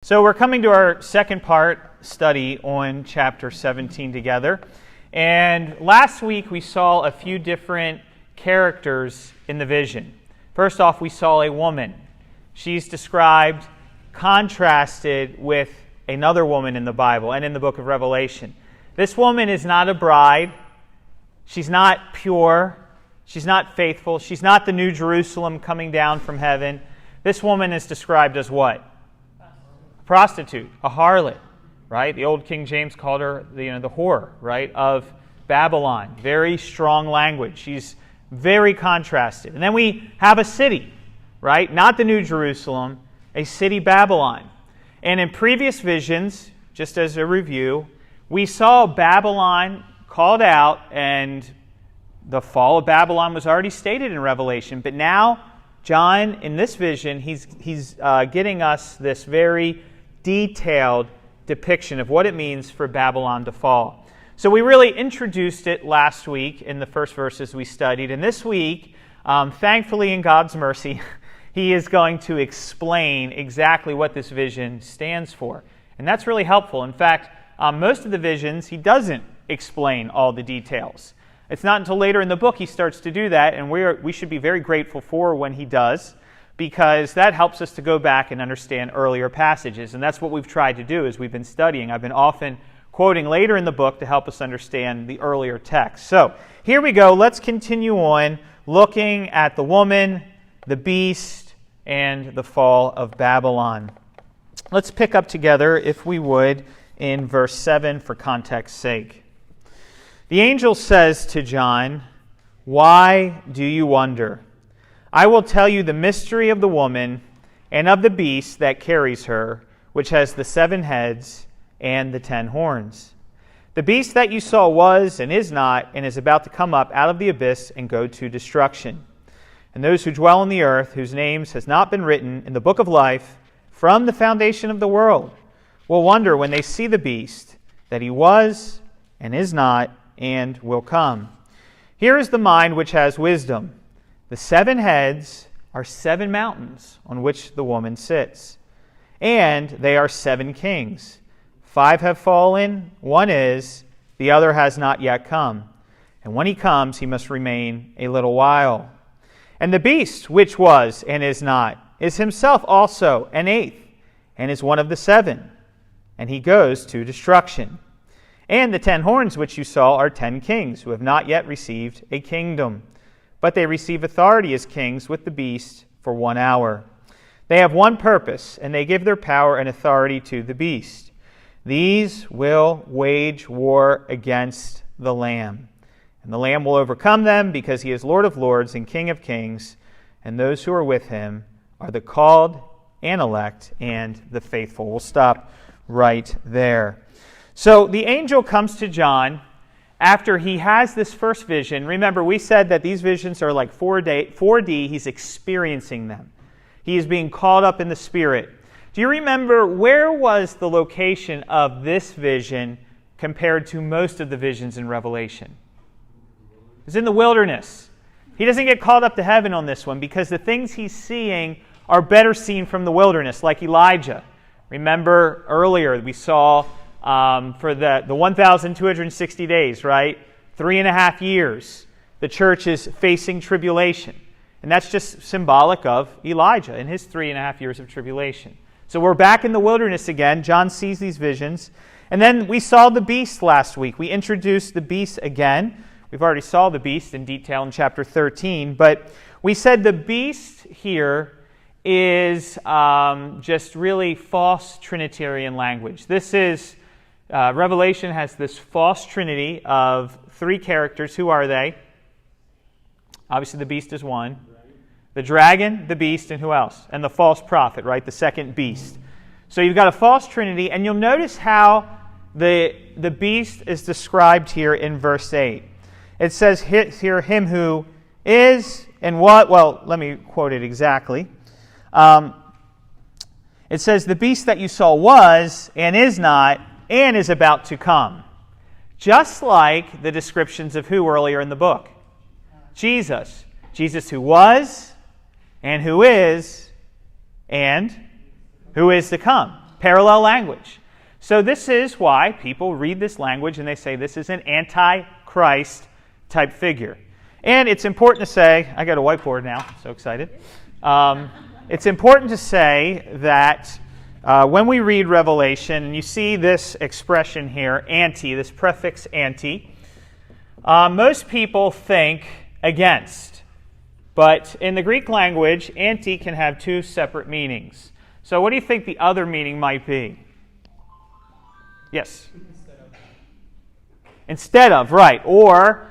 So we're coming to our second part study on chapter 17 together. And last week we saw a few different characters in the vision. First off, we saw a woman. She's described, contrasted with another woman in the Bible and in the book of Revelation. This woman is not a bride. She's not pure. She's not faithful. She's not the New Jerusalem coming down from heaven. This woman is described as what? Prostitute, a harlot, right? The old King James called her the whore, right, of Babylon. Very strong language. She's very contrasted. And then we have a city, right? Not the New Jerusalem, a city, Babylon. And in previous visions, just as a review, we saw Babylon called out, and the fall of Babylon was already stated in Revelation. But now, John, in this vision, he's getting us this very detailed depiction of what it means for Babylon to fall. So we really introduced it last week in the first verses we studied. And this week, thankfully in God's mercy, he is going to explain exactly what this vision stands for. And that's really helpful. In fact, most of the visions, he doesn't explain all the details. It's not until later in the book he starts to do that, and we should be very grateful for when he does, because that helps us to go back and understand earlier passages. And that's what we've tried to do as we've been studying. I've been often quoting later in the book to help us understand the earlier text. So here we go. Let's continue on looking at the woman, the beast, and the fall of Babylon. Let's pick up together, if we would, in verse 7 for context's sake. The angel says to John, "Why do you wonder? I will tell you the mystery of the woman and of the beast that carries her, which has the 7 heads and the 10 horns. The beast that you saw was and is not, and is about to come up out of the abyss and go to destruction. And those who dwell on the earth, whose names has not been written in the book of life from the foundation of the world, will wonder when they see the beast, that he was and is not and will come. Here is the mind which has wisdom. The 7 heads are 7 mountains on which the woman sits, and they are 7 kings. 5 have fallen, 1 is, the other has not yet come. And when he comes, he must remain a little while. And the beast, which was and is not, is himself also an 8th, and is one of the 7, and he goes to destruction. And the 10 horns which you saw are 10 kings, who have not yet received a kingdom, but they receive authority as kings with the beast for 1 hour. They have one purpose, and they give their power and authority to the beast. These will wage war against the Lamb. And the Lamb will overcome them, because he is Lord of lords and King of kings, and those who are with him are the called and elect and the faithful." We'll stop right there. So the angel comes to John after he has this first vision. Remember, we said that these visions are like 4D. He's experiencing them. He is being caught up in the Spirit. Do you remember where was the location of this vision compared to most of the visions in Revelation? It's in the wilderness. He doesn't get called up to heaven on this one because the things he's seeing are better seen from the wilderness, like Elijah. Remember earlier we saw for the 1,260 days, right? 3.5 years. The church is facing tribulation. And that's just symbolic of Elijah and his 3.5 years of tribulation. So we're back in the wilderness again. John sees these visions. And then we saw the beast last week. We introduced the beast again. We've already saw the beast in detail in chapter 13. But we said the beast here is just really false Trinitarian language. This is Revelation has this false trinity of 3 characters. Who are they? Obviously the beast is one. The dragon, the beast, and who else? And the false prophet, right? The second beast. So you've got a false trinity, and you'll notice how the beast is described here in verse 8. It says here, him who is and what? Well, let me quote it exactly. It says, the beast that you saw was and is not and is about to come. Just like the descriptions of who earlier in the book? Jesus. Jesus who was and who is to come. parallel language. So this is why people read this language and they say this is an anti-Christ type figure. And it's important to say, I got a whiteboard now, so excited. It's important to say that when we read Revelation, and you see this expression here, anti, this prefix anti, most people think against. But in the Greek language, anti can have two separate meanings. So what do you think the other meaning might be? Yes? Instead of, right. Or,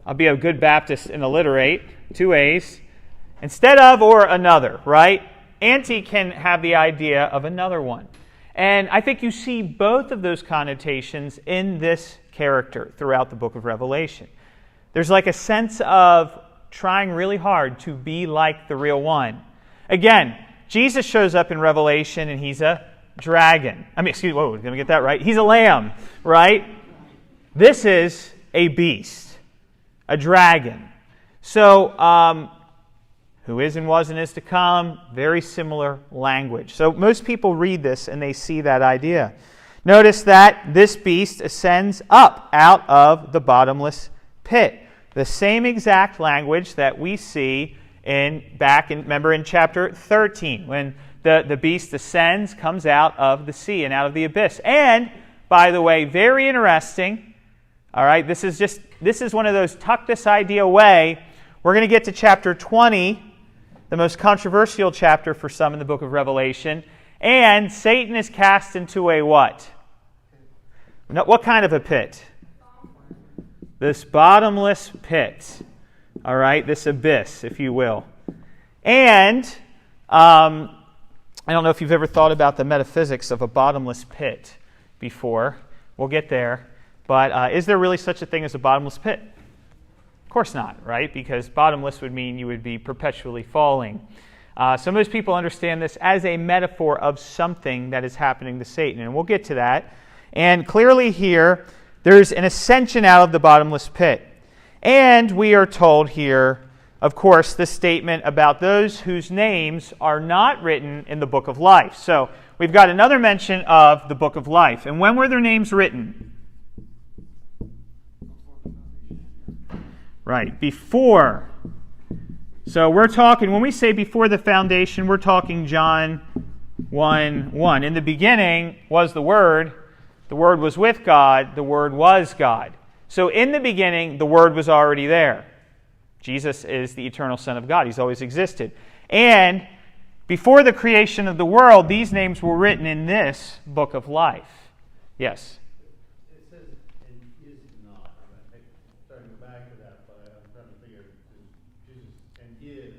I'll be a good Baptist and alliterate, two A's. Instead of or another, right? Anti can have the idea of another one. And I think you see both of those connotations in this character throughout the book of Revelation. There's like a sense of trying really hard to be like the real one. Again, Jesus shows up in Revelation and he's a dragon. Whoa, did I get that right? He's a lamb, right? This is a beast, a dragon. So, who is and was and is to come, very similar language. So most people read this and they see that idea. Notice that this beast ascends up out of the bottomless pit. The same exact language that we see remember in chapter 13, when the beast ascends, comes out of the sea and out of the abyss. And, by the way, very interesting, all right, this is one of those tuck this idea away. We're going to get to chapter 20, the most controversial chapter for some in the book of Revelation, and Satan is cast into a what? What kind of a pit? This bottomless pit. All right, this abyss, if you will. And I don't know if you've ever thought about the metaphysics of a bottomless pit before. We'll get there. But is there really such a thing as a bottomless pit? Of course not, right? Because bottomless would mean you would be perpetually falling. So most people understand this as a metaphor of something that is happening to Satan. And we'll get to that. And clearly here, there's an ascension out of the bottomless pit. And we are told here, of course, the statement about those whose names are not written in the book of life. So we've got another mention of the book of life. And when were their names written? Right, before. So we're talking, when we say before the foundation, we're talking John 1:1. In the beginning was the Word was with God, the Word was God. So in the beginning, the Word was already there. Jesus is the eternal Son of God. He's always existed. And before the creation of the world, these names were written in this book of life. Yes? It says, and is not. I'm starting to go back to that, but I'm trying to figure Jesus and is,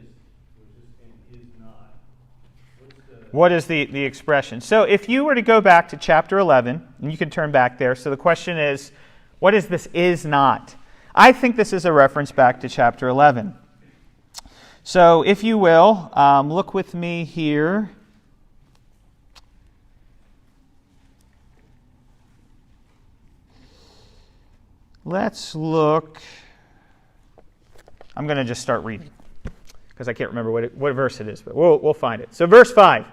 or just and is not. What is the expression? So if you were to go back to chapter 11, and you can turn back there, so the question is, what is this is not? I think this is a reference back to chapter 11. So if you will, look with me here. Let's look. I'm going to just start reading because I can't remember what verse it is, but we'll find it. So verse 5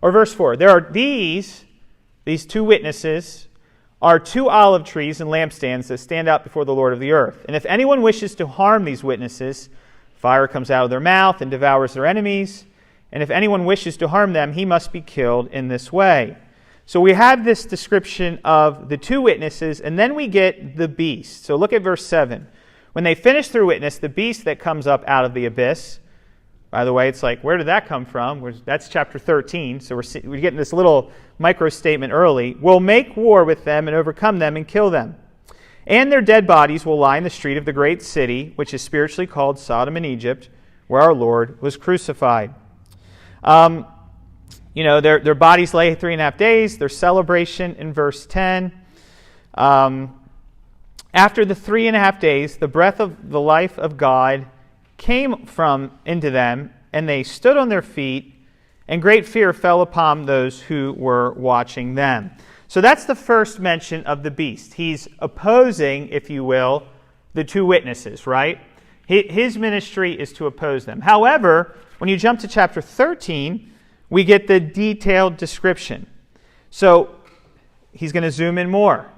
or verse 4. There are these two witnesses are two olive trees and lampstands that stand out before the Lord of the earth. And if anyone wishes to harm these witnesses, fire comes out of their mouth and devours their enemies. And if anyone wishes to harm them, he must be killed in this way. So we have this description of the two witnesses, and then we get the beast. So look at verse 7. When they finish their witness, the beast that comes up out of the abyss, by the way, it's like, where did that come from? That's chapter 13, so we're getting this little micro-statement early. Will make war with them and overcome them and kill them. And their dead bodies will lie in the street of the great city, which is spiritually called Sodom and Egypt, where our Lord was crucified. Their bodies lay 3.5 days. Their celebration in verse 10. After the 3.5 days, the breath of the life of God came into them, and they stood on their feet, and great fear fell upon those who were watching them. So that's the first mention of the beast. He's opposing, if you will, the two witnesses, right? His ministry is to oppose them. However, when you jump to chapter 13, we get the detailed description. So he's going to zoom in more.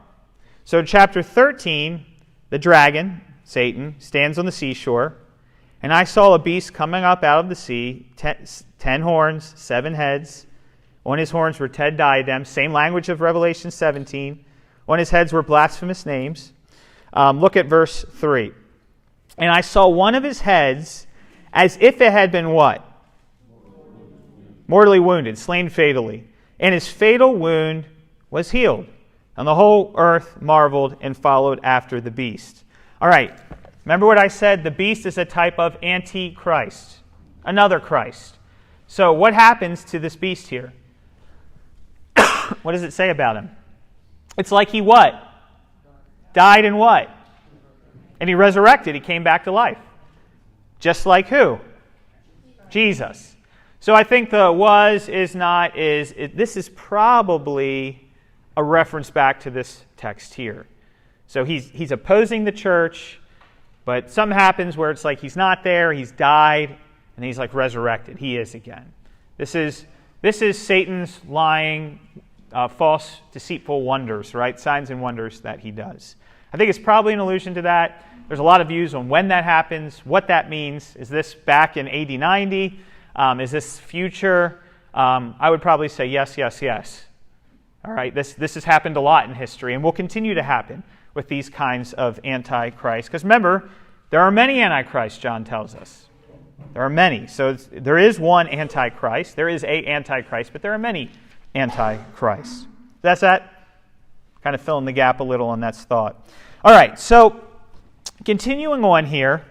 So chapter 13, the dragon, Satan, stands on the seashore, and I saw a beast coming up out of the sea, 10 horns, 7 heads. On his horns were 10 diadems, same language of Revelation 17. On his heads were blasphemous names. Look at verse 3. And I saw one of his heads as if it had been what? Mortally wounded, slain fatally. And his fatal wound was healed. And the whole earth marveled and followed after the beast. All right, remember what I said? The beast is a type of antichrist, another Christ. So what happens to this beast here? What does it say about him? It's like he what? Died and what? And he resurrected. He came back to life. Just like who? Jesus. So I think the was, is not, is. This is probably a reference back to this text here. So he's opposing the church, but something happens where it's like he's not there, he's died, and he's like resurrected. He is again. This is Satan's lying, false, deceitful wonders, right? Signs and wonders that he does. I think it's probably an allusion to that. There's a lot of views on when that happens, what that means. Is this back in AD 90? Is this future? I would probably say yes, yes, yes. All right, this has happened a lot in history and will continue to happen with these kinds of antichrists. Because remember, there are many antichrists, John tells us. There are many. So there is one antichrist. There is a antichrist, but there are many antichrists. That's that. Kind of filling the gap a little on that thought. All right, so continuing on here,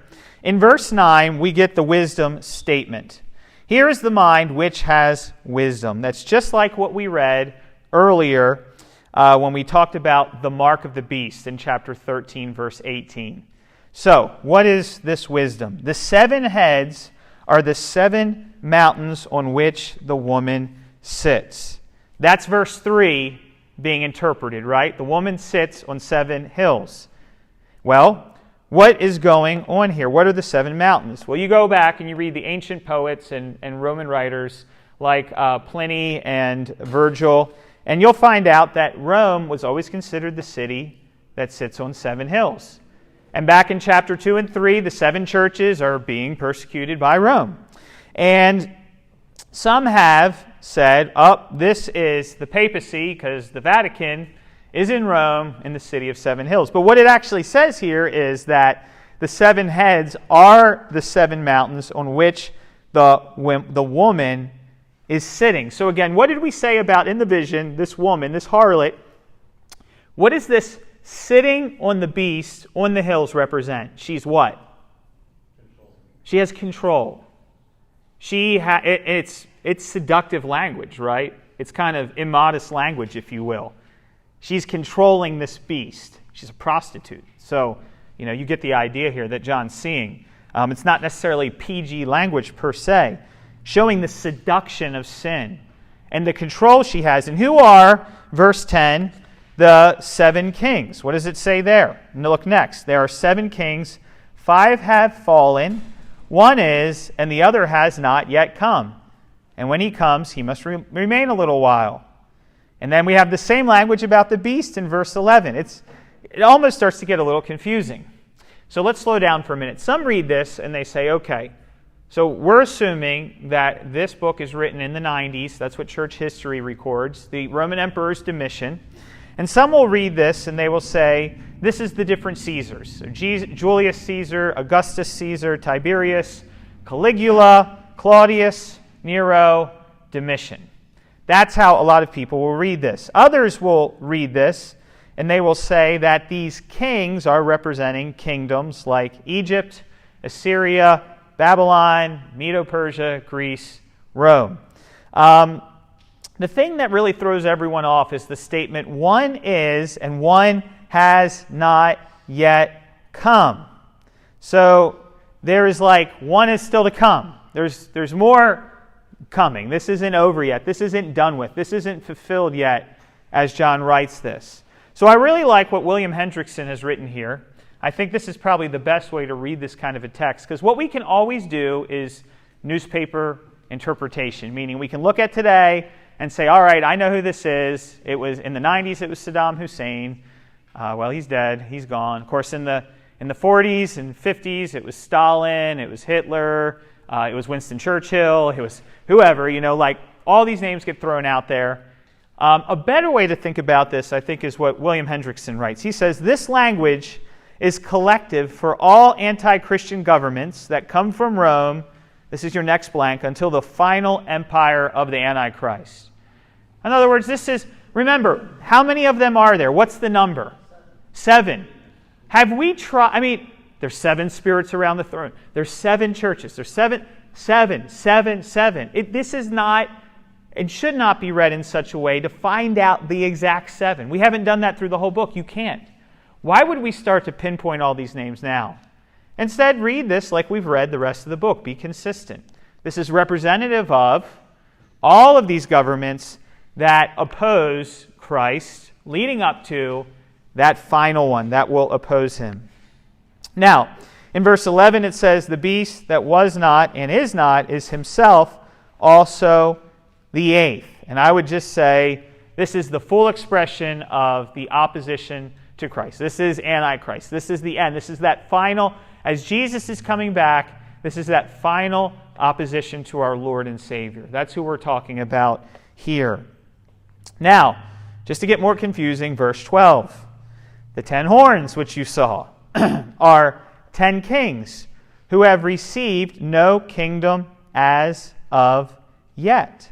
in verse 9, we get the wisdom statement. Here is the mind which has wisdom. That's just like what we read earlier when we talked about the mark of the beast in chapter 13, verse 18. So, what is this wisdom? The 7 heads are the 7 mountains on which the woman sits. That's verse 3 being interpreted, right? The woman sits on 7 hills. Well, what is going on here? What are the 7 mountains? Well, you go back and you read the ancient poets and Roman writers like Pliny and Virgil, and you'll find out that Rome was always considered the city that sits on 7 hills. And back in chapter 2 and 3, the 7 churches are being persecuted by Rome. And some have said, this is the papacy because the Vatican is in Rome in the city of 7 hills. But what it actually says here is that the 7 heads are the 7 mountains on which the woman is sitting. So again, what did we say about in the vision, this woman, this harlot? What does this sitting on the beast on the hills represent? She's what? Control. She has control. It's seductive language, right? It's kind of immodest language, if you will. She's controlling this beast. She's a prostitute. So, you get the idea here that John's seeing. It's not necessarily PG language per se, showing the seduction of sin and the control she has. And who are, verse 10, the 7 kings? What does it say there? Look next. There are 7 kings. 5 have fallen. 1 is, and the other has not yet come. And when he comes, he must remain a little while. And then we have the same language about the beast in verse 11. It almost starts to get a little confusing. So let's slow down for a minute. Some read this and they say, okay, so we're assuming that this book is written in the 90s. That's what church history records, the Roman Emperor's Domitian. And some will read this and they will say, this is the different Caesars. So Julius Caesar, Augustus Caesar, Tiberius, Caligula, Claudius, Nero, Domitian. That's how a lot of people will read this. Others will read this and they will say that these kings are representing kingdoms like Egypt, Assyria, Babylon, Medo-Persia, Greece, Rome. The thing that really throws everyone off is the statement, 1 is and 1 has not yet come. So there is 1 is still to come. There's more coming. This isn't over yet. This isn't done with. This isn't fulfilled yet as John writes this. So I really like what William Hendrickson has written here. I think this is probably the best way to read this kind of a text, because what we can always do is newspaper interpretation, meaning we can look at today and say, all right, I know who this is. It was in the 90s, it was Saddam Hussein. Well, he's dead. He's gone. Of course, in the 40s and 50s, it was Stalin. It was Hitler. It was Winston Churchill. It was whoever. Like all these names get thrown out there. A better way to think about this, I think, is what William Hendrickson writes. He says, this language is collective for all anti-Christian governments that come from Rome, this is your next blank, until the final empire of the Antichrist. In other words, remember, how many of them are there? What's the number? 7. Have we tried, there's 7 spirits around the throne. There's 7 churches. There's 7. This is not, and should not be read in such a way to find out the exact 7. We haven't done that through the whole book. You can't. Why would we start to pinpoint all these names now? Instead, read this like we've read the rest of the book. Be consistent. This is representative of all of these governments that oppose Christ, leading up to that final one that will oppose him. Now, in verse 11 it says, the beast that was not and is himself also the 8th. And I would just say this is the full expression of the opposition to Christ. This is Antichrist. This is the end. This is that final, as Jesus is coming back, this is that final opposition to our Lord and Savior. That's who we're talking about here. Now, just to get more confusing, verse 12. The 10 horns which you saw are 10 kings who have received no kingdom as of yet.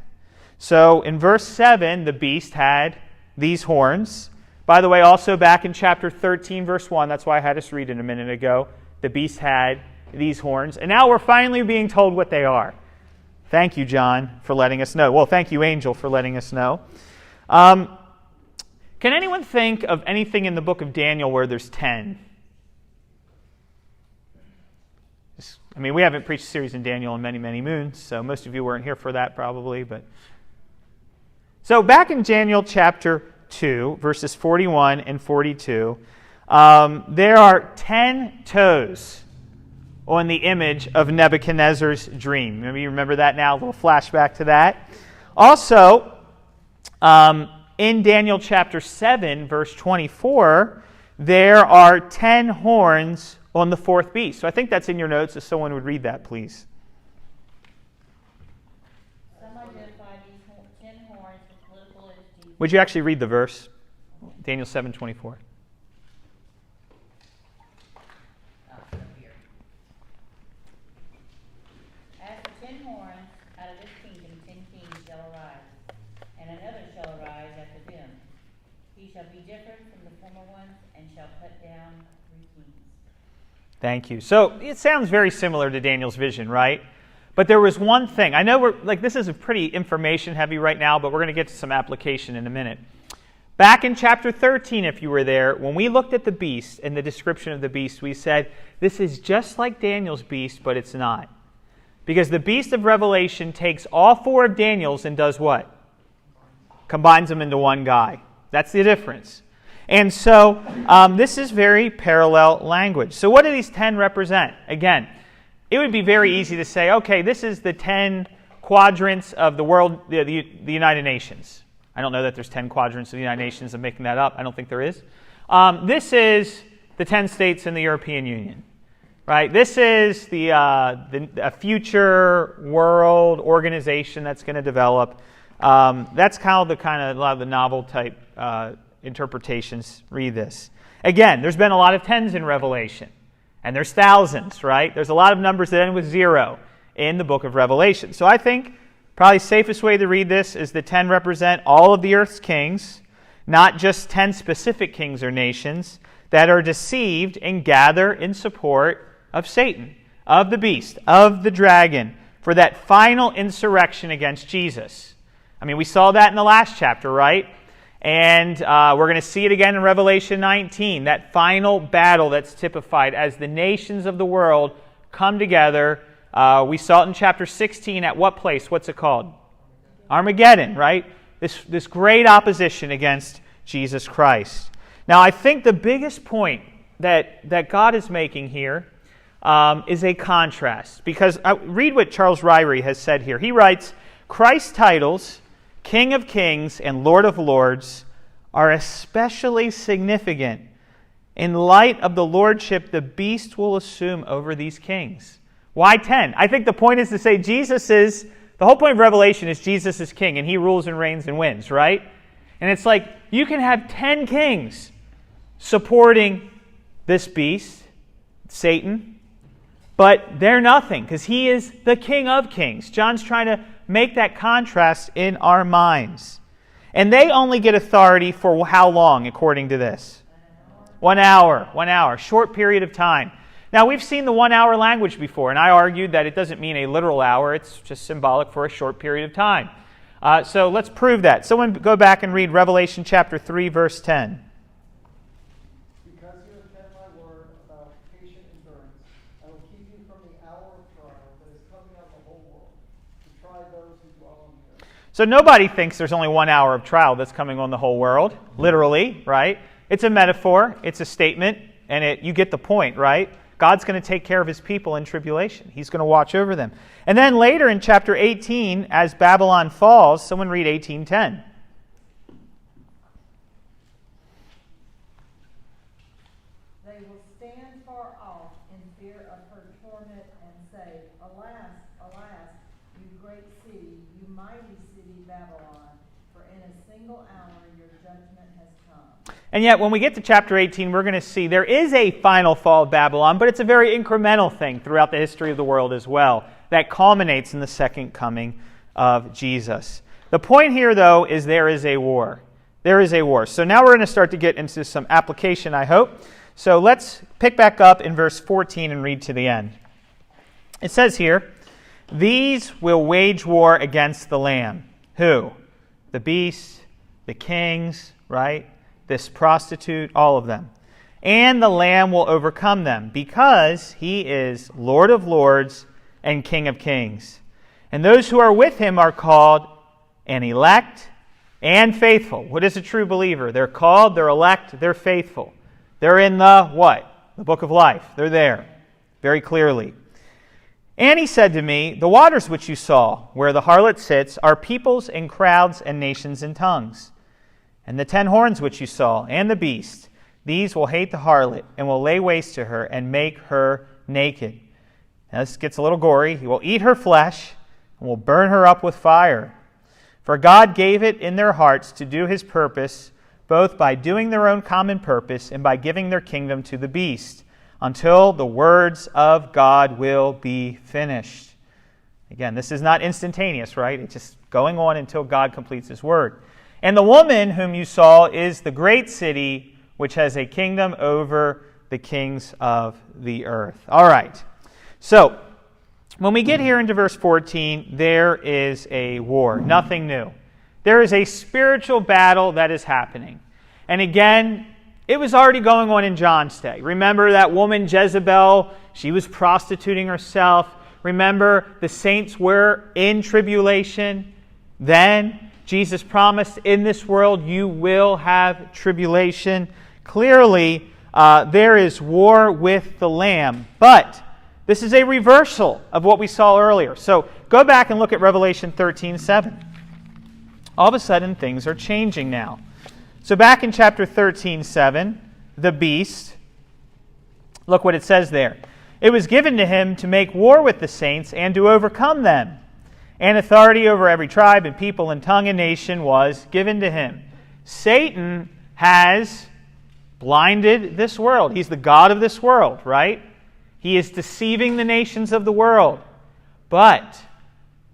So in verse 7, the beast had these horns. By the way, also back in chapter 13, verse 1, that's why I had us read it a minute ago, the beast had these horns. And now we're finally being told what they are. Thank you, John, for letting us know. Well, thank you, Angel, for letting us know. Can anyone think of anything in the book of Daniel where there's 10? We haven't preached a series in Daniel in many, many moons, so most of you weren't here for that probably. So back in Daniel chapter 2, verses 41 and 42, there are 10 toes on the image of Nebuchadnezzar's dream. Maybe you remember that now, a little flashback to that. Also, in Daniel chapter 7, verse 24, there are 10 horns on the 4th beast. So I think that's in your notes, if someone would read that, please. Some identify these 10 horns with political entities. Would you actually read the verse? Daniel 7:24. As the 10 horns, out of this kingdom 10 kings shall arise, and another shall arise after them. He shall be different from the former ones, and shall cut down 3 kings. Thank you. So it sounds very similar to Daniel's vision, right? But there was one thing. I know this is a pretty information heavy right now, but we're going to get to some application in a minute. Back in chapter 13, if you were there, when we looked at the beast and the description of the beast, we said, this is just like Daniel's beast, but it's not. Because the beast of Revelation takes all 4 of Daniel's and does what? Combines them into one guy. That's the difference. And so this is very parallel language. So what do these 10 represent? Again, it would be very easy to say, okay, this is the 10 quadrants of the world, the United Nations. I don't know that there's 10 quadrants of the United Nations. I'm making that up. I don't think there is. This is the 10 states in the European Union, right? This is a future world organization that's going to develop. That's kind of a lot of the novel type interpretations. Read this. Again, there's been a lot of 10s in Revelation, and there's thousands, right? There's a lot of numbers that end with 0 in the book of Revelation. So I think probably safest way to read this is the 10 represent all of the earth's kings, not just 10 specific kings or nations that are deceived and gather in support of Satan, of the beast, of the dragon, for that final insurrection against Jesus. We saw that in the last chapter, right? And we're going to see it again in Revelation 19, that final battle that's typified as the nations of the world come together. We saw it in chapter 16 at what place? What's it called? Armageddon, right? This great opposition against Jesus Christ. Now, I think the biggest point that God is making here is a contrast. Because read what Charles Ryrie has said here. He writes, Christ's titles King of Kings and Lord of Lords, are especially significant in light of the lordship the beast will assume over these kings. Why 10? I think the point is to say the whole point of Revelation is Jesus is king and he rules and reigns and wins, right? And it's like you can have 10 kings supporting this beast, Satan, but they're nothing because he is the King of Kings. John's trying to make that contrast in our minds. And they only get authority for how long, according to this? 1 hour. 1 hour. Short period of time. Now, we've seen the 1 hour language before, and I argued that it doesn't mean a literal hour. It's just symbolic for a short period of time. So let's prove that. Someone go back and read Revelation chapter 3, verse 10. Because you have kept my word about patient endurance, I will keep you from the hour of trial that is coming on the whole world, to try those who dwell on the earth. So nobody thinks there's only 1 hour of trial that's coming on the whole world, literally, right? It's a metaphor, it's a statement, and you get the point, right? God's going to take care of his people in tribulation. He's going to watch over them. And then later in chapter 18, as Babylon falls, someone read 18:10. They will stand far off in fear of her torment and say, Alas, alas, you great city, you mighty city Babylon, for in a single hour your judgment has come. And yet, when we get to chapter 18, we're going to see there is a final fall of Babylon, but it's a very incremental thing throughout the history of the world as well, that culminates in the second coming of Jesus. The point here, though, is there is a war. There is a war. So now we're going to start to get into some application, I hope. So let's pick back up in verse 14 and read to the end. It says here, these will wage war against the Lamb. Who? The beast, the kings, right? This prostitute, all of them. And the Lamb will overcome them, because he is Lord of Lords and King of Kings. And those who are with him are called and elect and faithful. What is a true believer? They're called, they're elect, they're faithful. They're in the what? The book of life. They're there, very clearly. And he said to me, the waters which you saw, where the harlot sits, are peoples and crowds and nations and tongues. And the 10 horns which you saw, and the beast, these will hate the harlot, and will lay waste to her, and make her naked. Now this gets a little gory. He will eat her flesh, and will burn her up with fire. For God gave it in their hearts to do his purpose, both by doing their own common purpose, and by giving their kingdom to the beast, until the words of God will be finished. Again, this is not instantaneous, right? It's just going on until God completes his word. And the woman whom you saw is the great city, which has a kingdom over the kings of the earth. All right. So, when we get here into verse 14, there is a war. Nothing new. There is a spiritual battle that is happening. And again, it was already going on in John's day. Remember that woman Jezebel? She was prostituting herself. Remember, the saints were in tribulation. Then Jesus promised, in this world you will have tribulation. Clearly, there is war with the Lamb. But this is a reversal of what we saw earlier. So go back and look at Revelation 13:7. All of a sudden, things are changing now. So back in chapter 13:7, the beast, look what it says there. It was given to him to make war with the saints and to overcome them. And authority over every tribe and people and tongue and nation was given to him. Satan has blinded this world. He's the god of this world, right? He is deceiving the nations of the world. But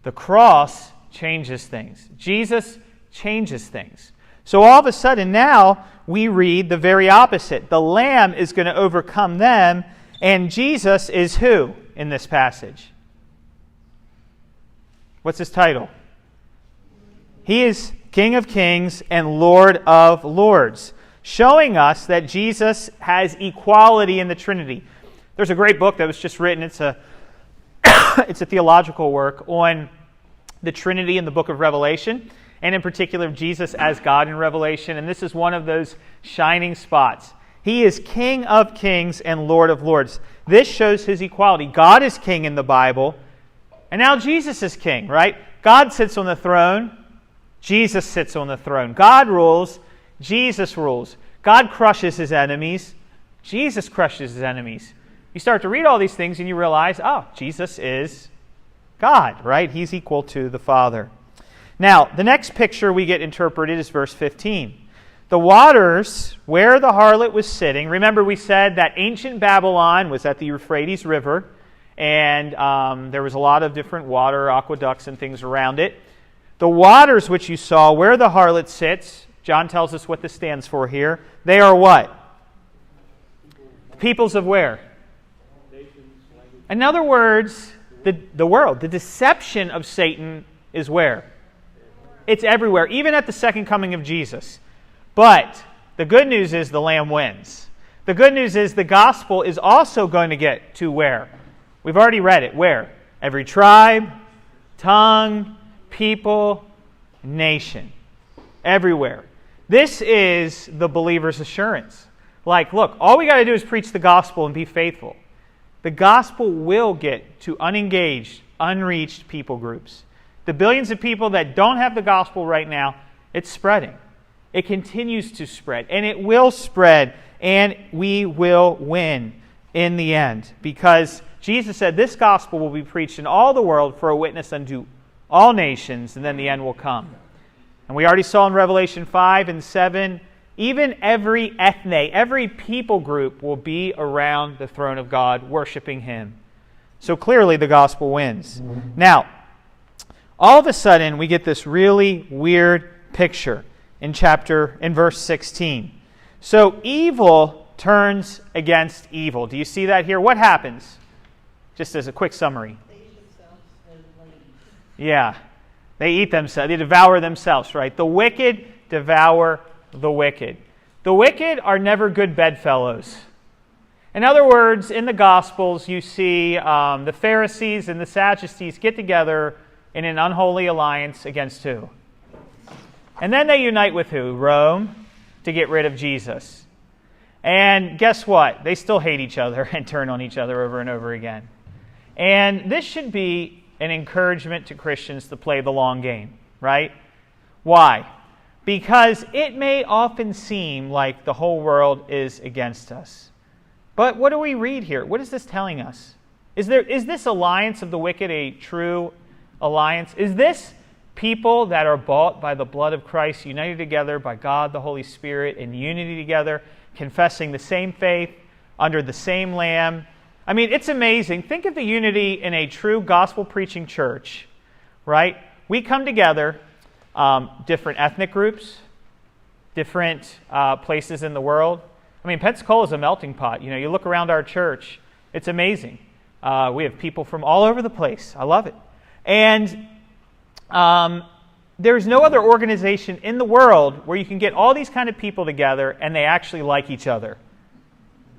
the cross changes things. Jesus changes things. So all of a sudden now we read the very opposite. The Lamb is going to overcome them, and Jesus is who in this passage? What's his title? He is King of Kings and Lord of Lords, showing us that Jesus has equality in the Trinity. There's a great book that was just written. It's a theological work on the Trinity in the book of Revelation, and in particular Jesus as God in Revelation. And this is one of those shining spots. He is King of Kings and Lord of Lords. This shows his equality. God is king in the Bible, and now Jesus is king, right? God sits on the throne. Jesus sits on the throne. God rules. Jesus rules. God crushes his enemies. Jesus crushes his enemies. You start to read all these things and you realize, oh, Jesus is God, right? He's equal to the Father. Now, the next picture we get interpreted is verse 15. The waters where the harlot was sitting, remember we said that ancient Babylon was at the Euphrates River, and there was a lot of different water, aqueducts and things around it. The waters which you saw where the harlot sits, John tells us what this stands for here. They are what? Peoples of where? In other words, the world, the deception of Satan is where? It's everywhere, even at the second coming of Jesus. But the good news is the Lamb wins. The good news is the gospel is also going to get to where? We've already read it. Where? Every tribe, tongue, people, nation. Everywhere. This is the believer's assurance. Like, look, all we got to do is preach the gospel and be faithful. The gospel will get to unengaged, unreached people groups. The billions of people that don't have the gospel right now, it's spreading. It continues to spread, and it will spread, and we will win in the end. Because Jesus said this gospel will be preached in all the world for a witness unto all nations, and then the end will come. And we already saw in Revelation 5 and 7, even every ethne, every people group will be around the throne of God, worshiping him. So clearly the gospel wins. Now, all of a sudden we get this really weird picture in verse 16. So evil turns against evil. Do you see that here? What happens? Just as a quick summary. They eat themselves as ladies. Yeah. They eat themselves. They devour themselves, right? The wicked devour the wicked. The wicked are never good bedfellows. In other words, in the Gospels, you see the Pharisees and the Sadducees get together in an unholy alliance against who? And then they unite with who? Rome, to get rid of Jesus. And guess what? They still hate each other and turn on each other over and over again. And this should be an encouragement to Christians to play the long game, right? Why? Because it may often seem like the whole world is against us. But what do we read here? What is this telling us? Is this alliance of the wicked a true alliance? Is this people that are bought by the blood of Christ, united together by God the Holy Spirit in unity together, confessing the same faith under the same Lamb? I mean, it's amazing. Think of the unity in a true gospel-preaching church, right? We come together, different ethnic groups, different places in the world. I mean, Pensacola is a melting pot. You know, you look around our church, it's amazing. We have people from all over the place. I love it. And there's no other organization in the world where you can get all these kind of people together and they actually like each other.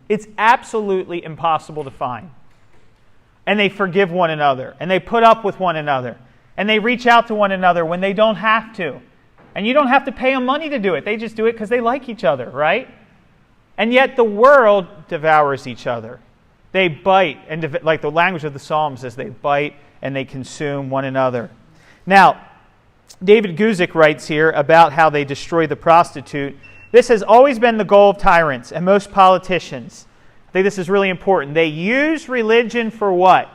It's absolutely impossible to find. And they forgive one another, and they put up with one another, and they reach out to one another when they don't have to. And you don't have to pay them money to do it. They just do it because they like each other, right? And yet the world devours each other. They bite, and like the language of the Psalms says, they bite and they consume one another. Now, David Guzik writes here about how they destroy the prostitute. This has always been the goal of tyrants and most politicians. I think this is really important. They use religion for what?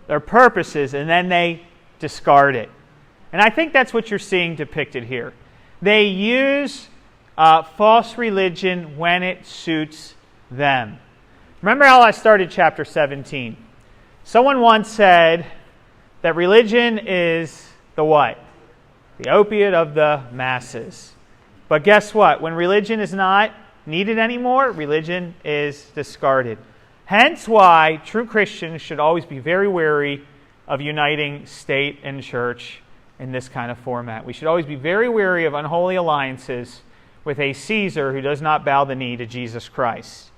Their purposes, and then they discard it. And I think that's what you're seeing depicted here. They use false religion when it suits them. Remember how I started chapter 17? Someone once said that religion is the what? The opiate of the masses. But guess what? When religion is not needed anymore, religion is discarded. Hence why true Christians should always be very wary of uniting state and church in this kind of format. We should always be very wary of unholy alliances with a Caesar who does not bow the knee to Jesus Christ.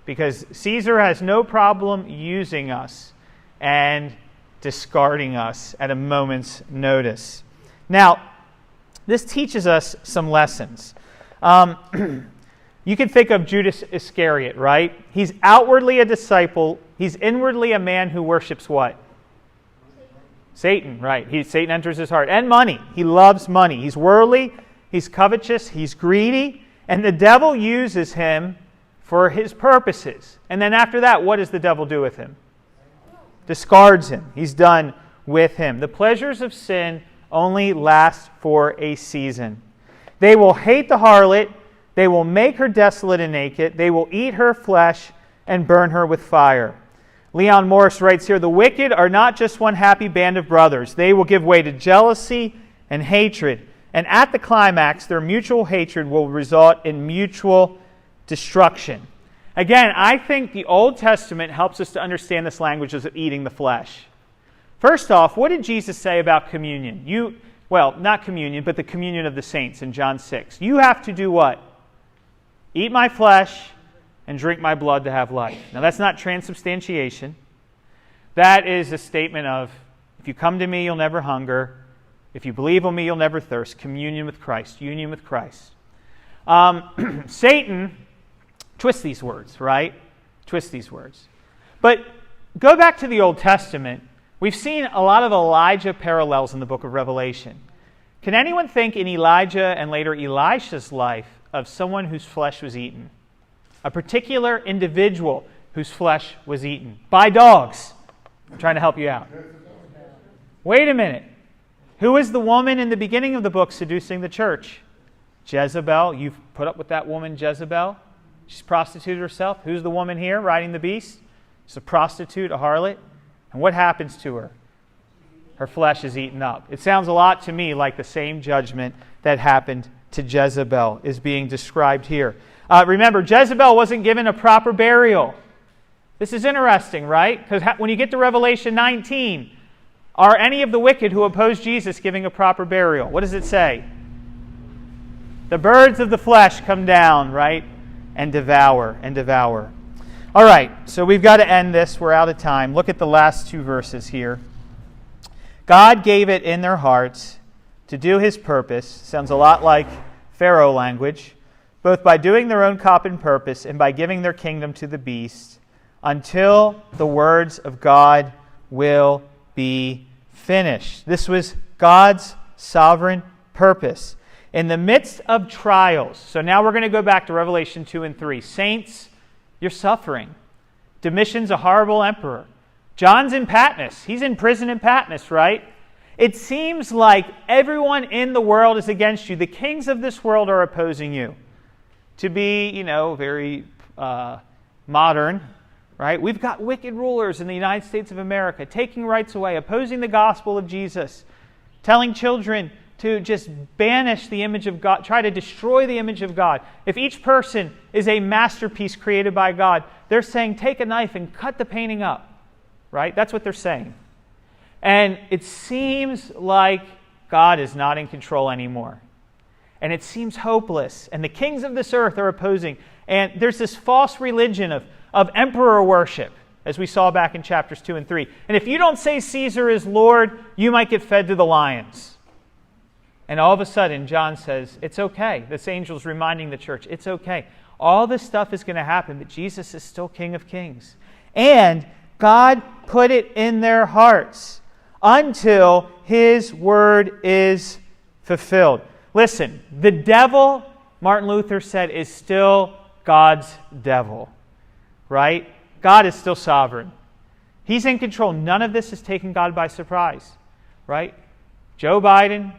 Because Caesar has no problem using us and discarding us at a moment's notice. Now, this teaches us some lessons. You can think of Judas Iscariot, right? He's outwardly a disciple. He's inwardly a man who worships what? Satan, right. Satan enters his heart. And money. He loves money. He's worldly, he's covetous, he's greedy, and the devil uses him for his purposes. And then after that, what does the devil do with him? Discards him. He's done with him. The pleasures of sin only last for a season. They will hate the harlot. They will make her desolate and naked. They will eat her flesh and burn her with fire. Leon Morris writes here, the wicked are not just one happy band of brothers. They will give way to jealousy and hatred. And at the climax, their mutual hatred will result in mutual destruction. Again, I think the Old Testament helps us to understand this language of eating the flesh. First off, what did Jesus say about communion? Well, not communion, but the communion of the saints in John 6. You have to do what? Eat my flesh and drink my blood to have life. Now, that's not transubstantiation. That is a statement of, if you come to me, you'll never hunger. If you believe on me, you'll never thirst. Communion with Christ, union with Christ. Satan twists these words, right? Twists these words. But go back to the Old Testament. We've seen a lot of Elijah parallels in the book of Revelation. Can anyone think in Elijah and later Elisha's life of someone whose flesh was eaten? A particular individual whose flesh was eaten by dogs. I'm trying to help you out. Wait a minute. Who was the woman in the beginning of the book seducing the church? Jezebel. You've put up with that woman, Jezebel. She's prostituted herself. Who's the woman here riding the beast? She's a prostitute, a harlot. And what happens to her? Her flesh is eaten up. It sounds a lot to me like the same judgment that happened to Jezebel is being described here. Remember, Jezebel wasn't given a proper burial. This is interesting, right? Because when you get to Revelation 19, are any of the wicked who oppose Jesus giving a proper burial? What does it say? The birds of the flesh come down, right? And devour. All right, so we've got to end this. We're out of time. Look at the last two verses here. God gave it in their hearts to do his purpose. Sounds a lot like Pharaoh language. Both by doing their own common purpose and by giving their kingdom to the beast, until the words of God will be finished. This was God's sovereign purpose. In the midst of trials, so now we're going to go back to Revelation 2 and 3. Saints, you're suffering. Domitian's a horrible emperor. John's in Patmos. He's in prison in Patmos, right? It seems like everyone in the world is against you. The kings of this world are opposing you. To be, very modern, right? We've got wicked rulers in the United States of America taking rights away, opposing the gospel of Jesus, telling children to just banish the image of God, try to destroy the image of God. If each person is a masterpiece created by God, they're saying, take a knife and cut the painting up, right? That's what they're saying. And it seems like God is not in control anymore. And it seems hopeless. And the kings of this earth are opposing. And there's this false religion of emperor worship, as we saw back in chapters 2 and 3. And if you don't say Caesar is Lord, you might get fed to the lions. And all of a sudden, John says, it's okay. This angel's reminding the church, it's okay. All this stuff is going to happen, but Jesus is still King of Kings. And God put it in their hearts until his word is fulfilled. Listen, the devil, Martin Luther said, is still God's devil, right? God is still sovereign. He's in control. None of this has taken God by surprise, right? Joe Biden,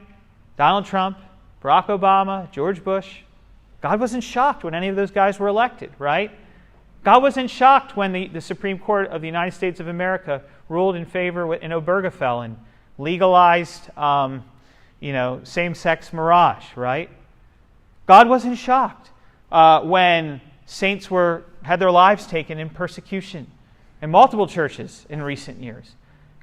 Donald Trump, Barack Obama, George Bush. God wasn't shocked when any of those guys were elected, right? God wasn't shocked when the Supreme Court of the United States of America ruled in favor in Obergefell and legalized same-sex marriage, right? God wasn't shocked when saints had their lives taken in persecution in multiple churches in recent years.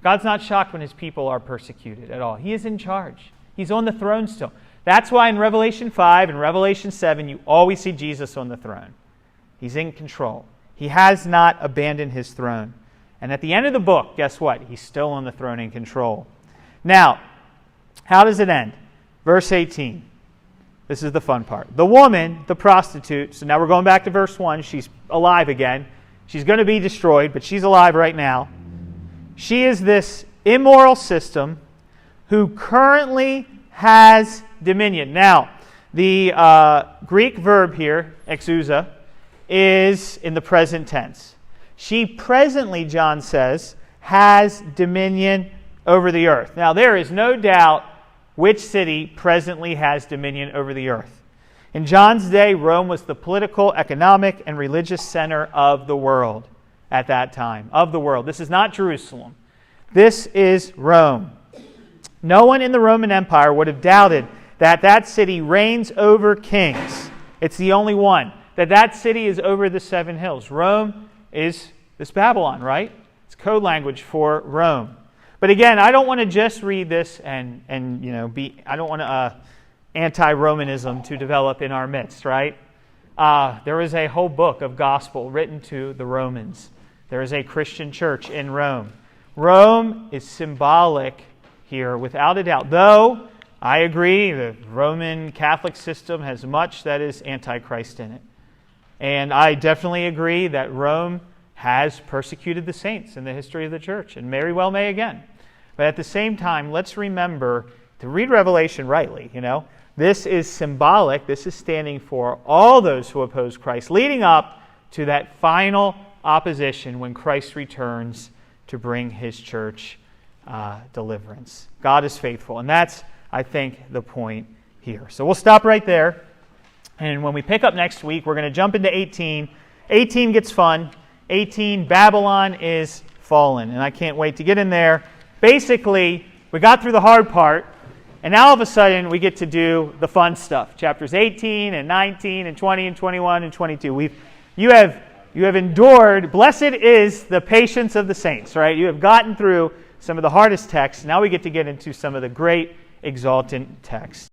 God's not shocked when his people are persecuted at all. He is in charge. He's on the throne still. That's why in Revelation 5 and Revelation 7, you always see Jesus on the throne. He's in control. He has not abandoned his throne. And at the end of the book, guess what? He's still on the throne in control. Now, how does it end? Verse 18. This is the fun part. The woman, the prostitute, so now we're going back to verse 1. She's alive again. She's going to be destroyed, but she's alive right now. She is this immoral system who currently has dominion. Now, the Greek verb here, exousa, is in the present tense. She presently, John says, has dominion over the earth. Now, there is no doubt which city presently has dominion over the earth. In John's day, Rome was the political, economic, and religious center of the world at that time. Of the world. This is not Jerusalem. This is Rome. No one in the Roman Empire would have doubted that that city reigns over kings. It's the only one. That city is over the 7 hills. Rome is this Babylon, right? It's code language for Rome. But again, I don't want to just read this and I don't want anti-Romanism to develop in our midst, right? There is a whole book of gospel written to the Romans. There is a Christian church in Rome. Rome is symbolic here, without a doubt. Though, I agree, the Roman Catholic system has much that is antichrist in it. And I definitely agree that Rome has persecuted the saints in the history of the church, and very well may again. But at the same time, let's remember to read Revelation rightly, This is symbolic. This is standing for all those who oppose Christ, leading up to that final opposition when Christ returns to bring His church deliverance. God is faithful, and that's, I think, the point here. So we'll stop right there, and when we pick up next week, we're going to jump into 18. 18 gets fun. 18, Babylon is fallen, and I can't wait to get in there. Basically, we got through the hard part, and now all of a sudden we get to do the fun stuff. Chapters 18 and 19 and 20 and 21 and 22. You have endured. Blessed is the patience of the saints, right? You have gotten through some of the hardest texts. Now we get to get into some of the great exultant texts.